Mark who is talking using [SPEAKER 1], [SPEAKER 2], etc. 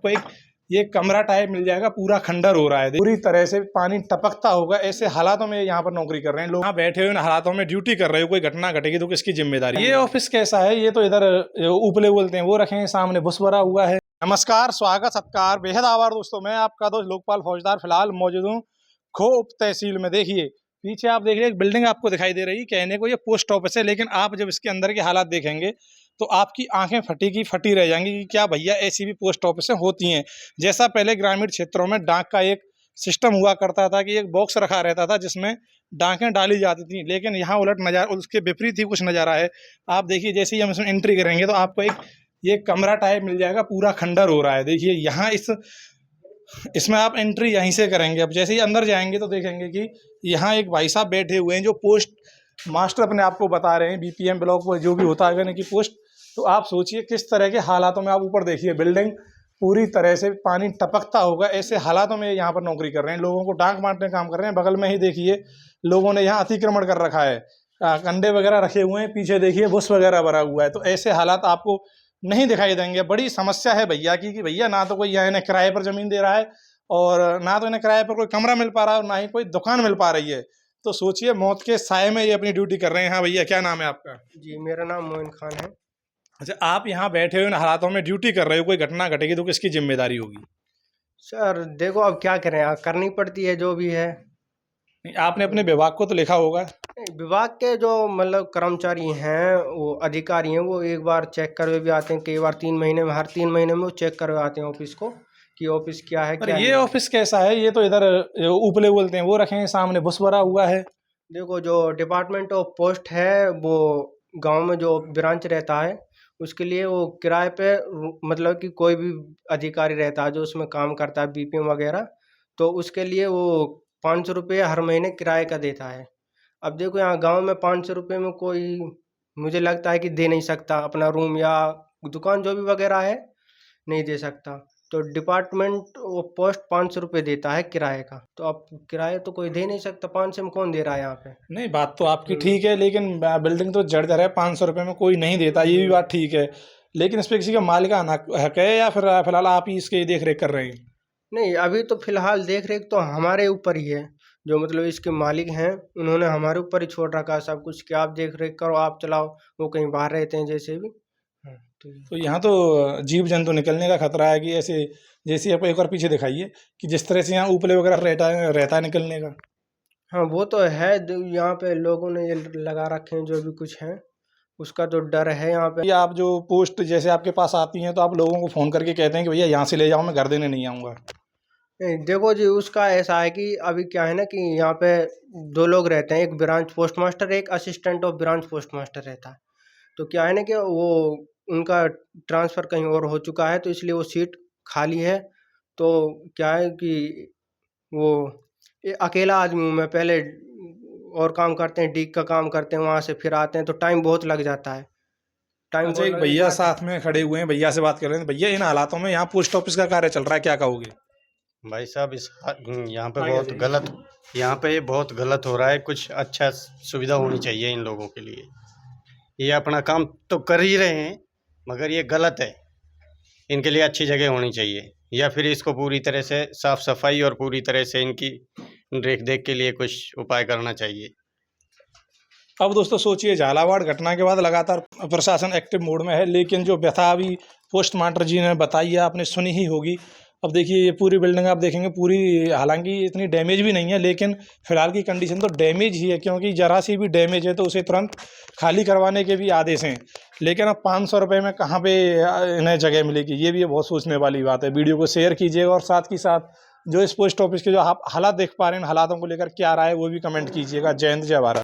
[SPEAKER 1] आपको एक ये कमरा टाइप मिल जाएगा, पूरा खंडर हो रहा है, पूरी तरह से पानी टपकता होगा। ऐसे हालातों में यहाँ पर नौकरी कर रहे हैं लोग, यहाँ बैठे हुए हालातों में ड्यूटी कर रहे हो, कोई घटना घटेगी तो किसकी जिम्मेदारी। ये ऑफिस कैसा है, ये तो इधर उपले बोलते हैं वो रखे हैं, सामने बुस भरा हुआ है। नमस्कार, स्वागत सत्कार, बेहद आभार दोस्तों। मैं आपका दोस्त लोकपाल फौजदार फिलहाल मौजूद हूँ खो उप तहसील में। देखिए पीछे आप देख रहे हैं एक बिल्डिंग आपको दिखाई दे रही है, कहने को ये पोस्ट ऑफिस है, लेकिन आप जब इसके अंदर के हालात देखेंगे तो आपकी आंखें फटी रह जाएंगी कि क्या भैया ऐसी भी पोस्ट ऑफिसें होती हैं। जैसा पहले ग्रामीण क्षेत्रों में डाक का एक सिस्टम हुआ करता था कि एक बॉक्स रखा रहता था जिसमें डाकें डाली जाती थी, लेकिन यहाँ उलट नज़ारा, उसके विपरीत ही कुछ नज़ारा है। आप देखिए जैसे ही हम इसमें एंट्री करेंगे तो आपको एक ये कमरा टाइप मिल जाएगा, पूरा खंडर हो रहा है। देखिए यहाँ इसमें आप एंट्री यहीं से करेंगे। अब जैसे ही अंदर जाएंगे तो देखेंगे कि यहाँ एक भाई साहब बैठे हुए हैं जो पोस्ट मास्टर अपने आप को बता रहे हैं, बीपीएम ब्लॉक पर जो भी होता है यानी कि पोस्ट। तो आप सोचिए किस तरह के हालातों में, आप ऊपर देखिए बिल्डिंग पूरी तरह से पानी टपकता होगा, ऐसे हालातों में यहाँ पर नौकरी कर रहे हैं, लोगों को डांक बांटने का काम कर रहे हैं। बगल में ही देखिए लोगों ने यहाँ अतिक्रमण कर रखा है, कंडे वगैरह रखे हुए हैं, पीछे देखिए बुस वगैरह भरा हुआ है। तो ऐसे हालात आपको नहीं दिखाई देंगे। बड़ी समस्या है भैया की कि भैया ना तो कोई यहाँ इन्हें किराए पर ज़मीन दे रहा है और ना तो इन्हें किराए पर कोई कमरा मिल पा रहा है और ना ही कोई दुकान मिल पा रही है। तो सोचिए मौत के साए में ये अपनी ड्यूटी कर रहे हैं। हाँ भैया, क्या नाम है आपका?
[SPEAKER 2] जी, मेरा नाम मोइन खान है।
[SPEAKER 1] अच्छा, आप यहाँ बैठे हुए हालातों में ड्यूटी कर रहे हो, कोई घटना घटेगी तो किसकी जिम्मेदारी होगी?
[SPEAKER 2] सर देखो अब क्या करें, करनी पड़ती है जो भी है।
[SPEAKER 1] नहीं, आपने अपने विभाग को तो लिखा होगा।
[SPEAKER 2] विभाग के जो मतलब कर्मचारी हैं, वो अधिकारी हैं, वो एक बार चेक करवे भी आते हैं, कई बार 3 महीने में, हर 3 महीने में वो चेक करवे आते हैं ऑफिस को कि ऑफिस क्या है क्या।
[SPEAKER 1] ये ऑफिस कैसा है, ये तो इधर उपले बोलते हैं वो रखे हैं, सामने बुस भरा हुआ है।
[SPEAKER 2] देखो जो डिपार्टमेंट ऑफ पोस्ट है वो गांव में जो ब्रांच रहता है उसके लिए वो किराए पे, मतलब कि कोई भी अधिकारी रहता है जो उसमें काम करता है बीपीएम वगैरह, तो उसके लिए वो 500 रुपये हर महीने किराए का देता है। अब देखो यहाँ गांव में 500 रुपये में कोई, मुझे लगता है कि दे नहीं सकता, अपना रूम या दुकान जो भी वगैरह है नहीं दे सकता। तो डिपार्टमेंट वो पोस्ट 500 रुपये देता है किराए का, तो अब किराए तो कोई दे नहीं सकता, 500 में कौन दे रहा है यहाँ पे।
[SPEAKER 1] नहीं, बात तो आपकी ठीक है, लेकिन बिल्डिंग तो जर्जर है, 500 रुपये में कोई नहीं देता, ये भी बात ठीक है। लेकिन इस पर किसी का मालिकाना हक है या फिर फिलहाल आप ही इसकी देख रेख कर रहे हैं?
[SPEAKER 2] नहीं, अभी तो फिलहाल देख रेख तो हमारे ऊपर ही है, जो मतलब इसके मालिक हैं उन्होंने हमारे ऊपर ही छोड़ रखा है सब कुछ कि आप देख रेख करो, आप चलाओ। वो कहीं बाहर रहते हैं जैसे भी।
[SPEAKER 1] तो यहाँ तो जीव जंतु निकलने का खतरा है कि ऐसे, जैसे आप एक और पीछे दिखाइए कि जिस तरह से यहाँ उपले वगैरह रहता है निकलने का।
[SPEAKER 2] हाँ वो तो है, यहाँ पे लोगों ने ये लगा रखे हैं जो भी कुछ है, उसका तो डर है यहाँ पे।
[SPEAKER 1] आप जो पोस्ट जैसे आपके पास आती हैं तो आप लोगों को फ़ोन करके कहते हैं कि भैया यहाँ से ले जाओ, मैं घर देने नहीं आऊँगा।
[SPEAKER 2] नहीं देखो जी, उसका ऐसा है कि अभी क्या है ना कि यहाँ पे 2 लोग रहते हैं, एक ब्रांच पोस्ट मास्टर, एक assistant of branch post master रहता है। तो क्या है ना कि वो उनका ट्रांसफ़र कहीं और हो चुका है, तो इसलिए वो सीट खाली है। तो क्या है कि वो अकेला आदमी हूँ मैं, पहले और काम करते हैं, डीग का काम करते हैं, वहाँ से फिर आते हैं तो टाइम बहुत लग जाता है।
[SPEAKER 1] अच्छा, एक भैया साथ में खड़े हुए हैं, भैया से बात कर रहे हैं। भैया इन हालातों में यहाँ पोस्ट ऑफिस का कार्य चल रहा है, क्या कहोगे?
[SPEAKER 3] भाई साहब यहाँ पे बहुत गलत, यहाँ पे ये बहुत गलत हो रहा है। कुछ अच्छा सुविधा होनी चाहिए इन लोगों के लिए। ये अपना काम तो कर ही रहे हैं मगर ये गलत है, इनके लिए अच्छी जगह होनी चाहिए, या फिर इसको पूरी तरह से साफ सफाई और पूरी तरह से इनकी देख देख के लिए कुछ उपाय करना चाहिए।
[SPEAKER 1] अब दोस्तों सोचिए, झालावाड़ घटना के बाद लगातार प्रशासन एक्टिव मोड में है, लेकिन जो व्यथा अभी पोस्ट मास्टर जी ने बताई है आपने सुनी ही होगी। अब देखिए ये पूरी बिल्डिंग आप देखेंगे, पूरी हालांकि इतनी डैमेज भी नहीं है, लेकिन फिलहाल की कंडीशन तो डैमेज ही है, क्योंकि जरा सी भी डैमेज है तो उसे तुरंत खाली करवाने के भी आदेश हैं। लेकिन अब 500 रुपये में कहाँ पे इन्हें जगह मिलेगी, ये भी बहुत सोचने वाली बात है। वीडियो को शेयर कीजिएगा और साथ ही साथ जो इस पोस्ट ऑफिस के जो हालात देख पा रहे हैं, हालातों को लेकर क्या राय है वो भी कमेंट कीजिएगा। जय हिंद, जय भारत।